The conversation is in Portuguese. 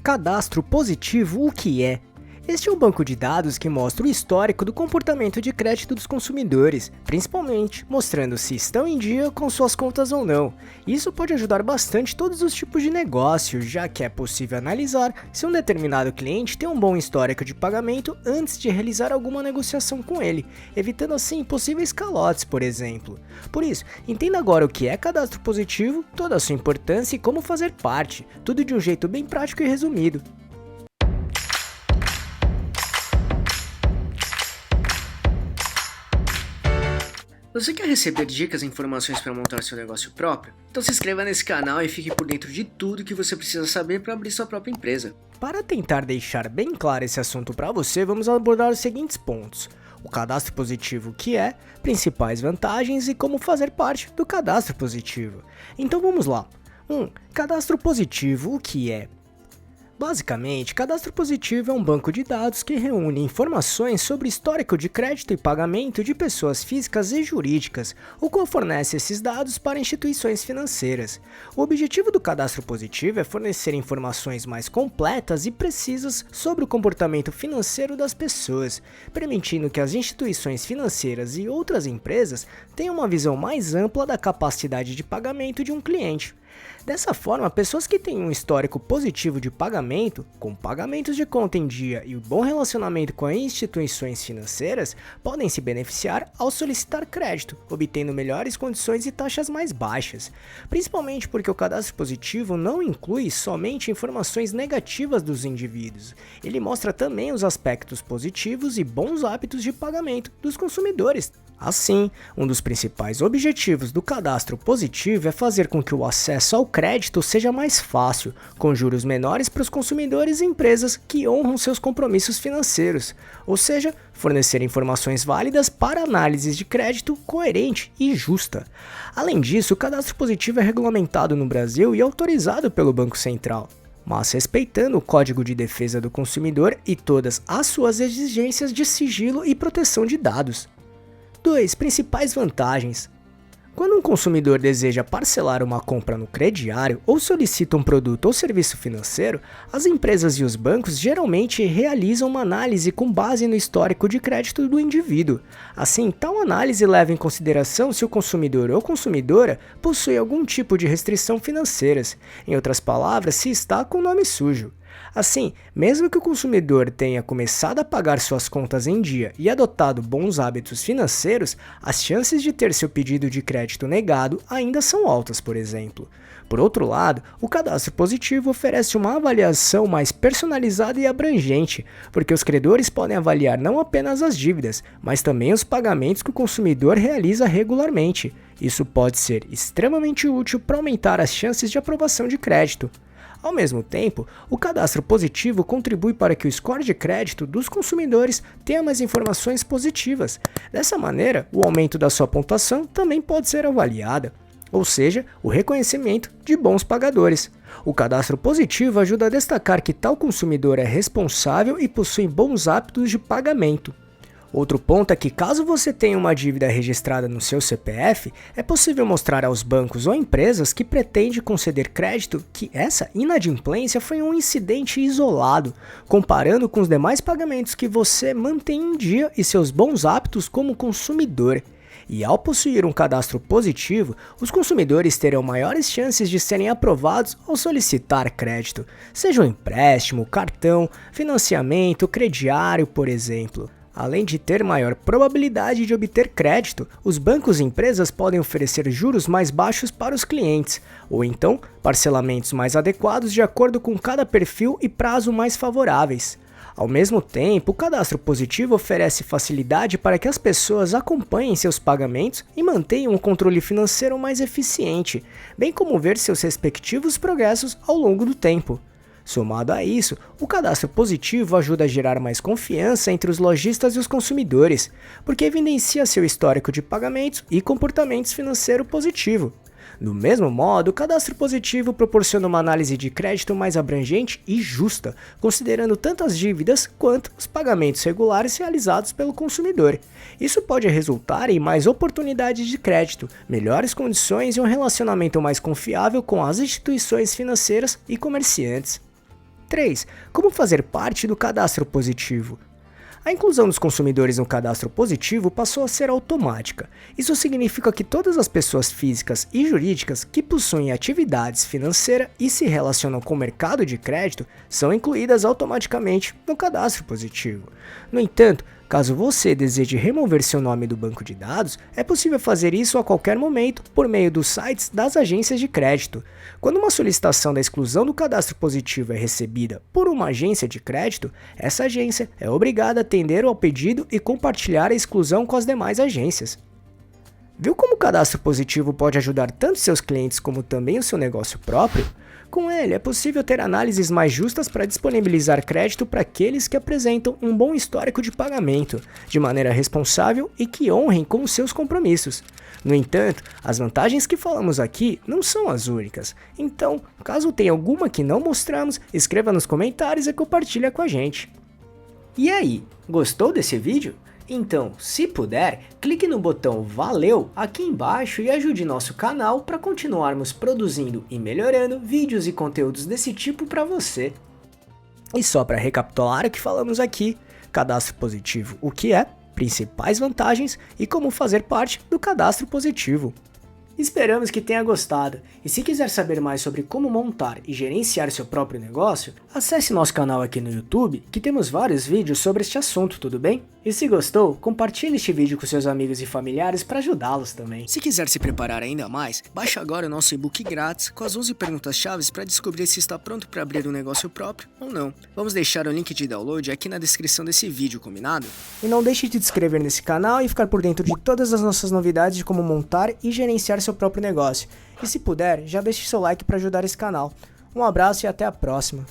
Cadastro positivo, o que é? Este é um banco de dados que mostra o histórico do comportamento de crédito dos consumidores, principalmente mostrando se estão em dia com suas contas ou não. Isso pode ajudar bastante todos os tipos de negócio, já que é possível analisar se um determinado cliente tem um bom histórico de pagamento antes de realizar alguma negociação com ele, evitando assim possíveis calotes, por exemplo. Por isso, entenda agora o que é cadastro positivo, toda a sua importância e como fazer parte, tudo de um jeito bem prático e resumido. Você quer receber dicas e informações para montar seu negócio próprio? Então se inscreva nesse canal e fique por dentro de tudo que você precisa saber para abrir sua própria empresa. Para tentar deixar bem claro esse assunto para você, vamos abordar os seguintes pontos. O cadastro positivo, que é, principais vantagens e como fazer parte do cadastro positivo. Então vamos lá. 1. Cadastro positivo, o que é? Basicamente, cadastro positivo é um banco de dados que reúne informações sobre histórico de crédito e pagamento de pessoas físicas e jurídicas, o qual fornece esses dados para instituições financeiras. O objetivo do cadastro positivo é fornecer informações mais completas e precisas sobre o comportamento financeiro das pessoas, permitindo que as instituições financeiras e outras empresas tenham uma visão mais ampla da capacidade de pagamento de um cliente. Dessa forma, pessoas que têm um histórico positivo de pagamento, com pagamentos de conta em dia e um bom relacionamento com as instituições financeiras, podem se beneficiar ao solicitar crédito, obtendo melhores condições e taxas mais baixas. Principalmente porque o cadastro positivo não inclui somente informações negativas dos indivíduos, ele mostra também os aspectos positivos e bons hábitos de pagamento dos consumidores. Assim, um dos principais objetivos do cadastro positivo é fazer com que o acesso ao crédito seja mais fácil, com juros menores para os consumidores e empresas que honram seus compromissos financeiros, ou seja, fornecer informações válidas para análises de crédito coerente e justa. Além disso, o cadastro positivo é regulamentado no Brasil e autorizado pelo Banco Central, mas respeitando o Código de Defesa do Consumidor e todas as suas exigências de sigilo e proteção de dados. 2. Principais vantagens. Quando um consumidor deseja parcelar uma compra no crediário ou solicita um produto ou serviço financeiro, as empresas e os bancos geralmente realizam uma análise com base no histórico de crédito do indivíduo. Assim, tal análise leva em consideração se o consumidor ou consumidora possui algum tipo de restrição financeiras, em outras palavras, se está com o nome sujo. Assim, mesmo que o consumidor tenha começado a pagar suas contas em dia e adotado bons hábitos financeiros, as chances de ter seu pedido de crédito negado ainda são altas, por exemplo. Por outro lado, o cadastro positivo oferece uma avaliação mais personalizada e abrangente, porque os credores podem avaliar não apenas as dívidas, mas também os pagamentos que o consumidor realiza regularmente. Isso pode ser extremamente útil para aumentar as chances de aprovação de crédito. Ao mesmo tempo, o cadastro positivo contribui para que o score de crédito dos consumidores tenha mais informações positivas. Dessa maneira, o aumento da sua pontuação também pode ser avaliada, ou seja, o reconhecimento de bons pagadores. O cadastro positivo ajuda a destacar que tal consumidor é responsável e possui bons hábitos de pagamento. Outro ponto é que caso você tenha uma dívida registrada no seu CPF, é possível mostrar aos bancos ou empresas que pretende conceder crédito que essa inadimplência foi um incidente isolado, comparando com os demais pagamentos que você mantém em dia e seus bons hábitos como consumidor. E ao possuir um cadastro positivo, os consumidores terão maiores chances de serem aprovados ao solicitar crédito, seja um empréstimo, cartão, financiamento, crediário, por exemplo. Além de ter maior probabilidade de obter crédito, os bancos e empresas podem oferecer juros mais baixos para os clientes, ou então parcelamentos mais adequados de acordo com cada perfil e prazo mais favoráveis. Ao mesmo tempo, o cadastro positivo oferece facilidade para que as pessoas acompanhem seus pagamentos e mantenham um controle financeiro mais eficiente, bem como ver seus respectivos progressos ao longo do tempo. Somado a isso, o cadastro positivo ajuda a gerar mais confiança entre os lojistas e os consumidores, porque evidencia seu histórico de pagamentos e comportamentos financeiro positivo. Do mesmo modo, o cadastro positivo proporciona uma análise de crédito mais abrangente e justa, considerando tanto as dívidas quanto os pagamentos regulares realizados pelo consumidor. Isso pode resultar em mais oportunidades de crédito, melhores condições e um relacionamento mais confiável com as instituições financeiras e comerciantes. 3. Como fazer parte do cadastro positivo. A inclusão dos consumidores no cadastro positivo passou a ser automática. Isso significa que todas as pessoas físicas e jurídicas que possuem atividades financeiras e se relacionam com o mercado de crédito são incluídas automaticamente no cadastro positivo. No entanto, caso você deseje remover seu nome do banco de dados, é possível fazer isso a qualquer momento por meio dos sites das agências de crédito. Quando uma solicitação da exclusão do cadastro positivo é recebida por uma agência de crédito, essa agência é obrigada a atender ao pedido e compartilhar a exclusão com as demais agências. Viu como o cadastro positivo pode ajudar tanto seus clientes como também o seu negócio próprio? Com ele, é possível ter análises mais justas para disponibilizar crédito para aqueles que apresentam um bom histórico de pagamento, de maneira responsável e que honrem com os seus compromissos. No entanto, as vantagens que falamos aqui não são as únicas, então, caso tenha alguma que não mostramos, escreva nos comentários e compartilha com a gente. E aí, gostou desse vídeo? Então, se puder, clique no botão Valeu aqui embaixo e ajude nosso canal para continuarmos produzindo e melhorando vídeos e conteúdos desse tipo para você. E só para recapitular o que falamos aqui, cadastro positivo, o que é, principais vantagens e como fazer parte do cadastro positivo. Esperamos que tenha gostado, e se quiser saber mais sobre como montar e gerenciar seu próprio negócio, acesse nosso canal aqui no YouTube, que temos vários vídeos sobre este assunto, tudo bem? E se gostou, compartilhe este vídeo com seus amigos e familiares para ajudá-los também. Se quiser se preparar ainda mais, baixe agora o nosso e-book grátis com as 11 perguntas-chave para descobrir se está pronto para abrir um negócio próprio ou não. Vamos deixar o link de download aqui na descrição desse vídeo, combinado? E não deixe de se inscrever nesse canal e ficar por dentro de todas as nossas novidades de como montar e gerenciar seu próprio negócio. E se puder, já deixe seu like para ajudar esse canal. Um abraço e até a próxima.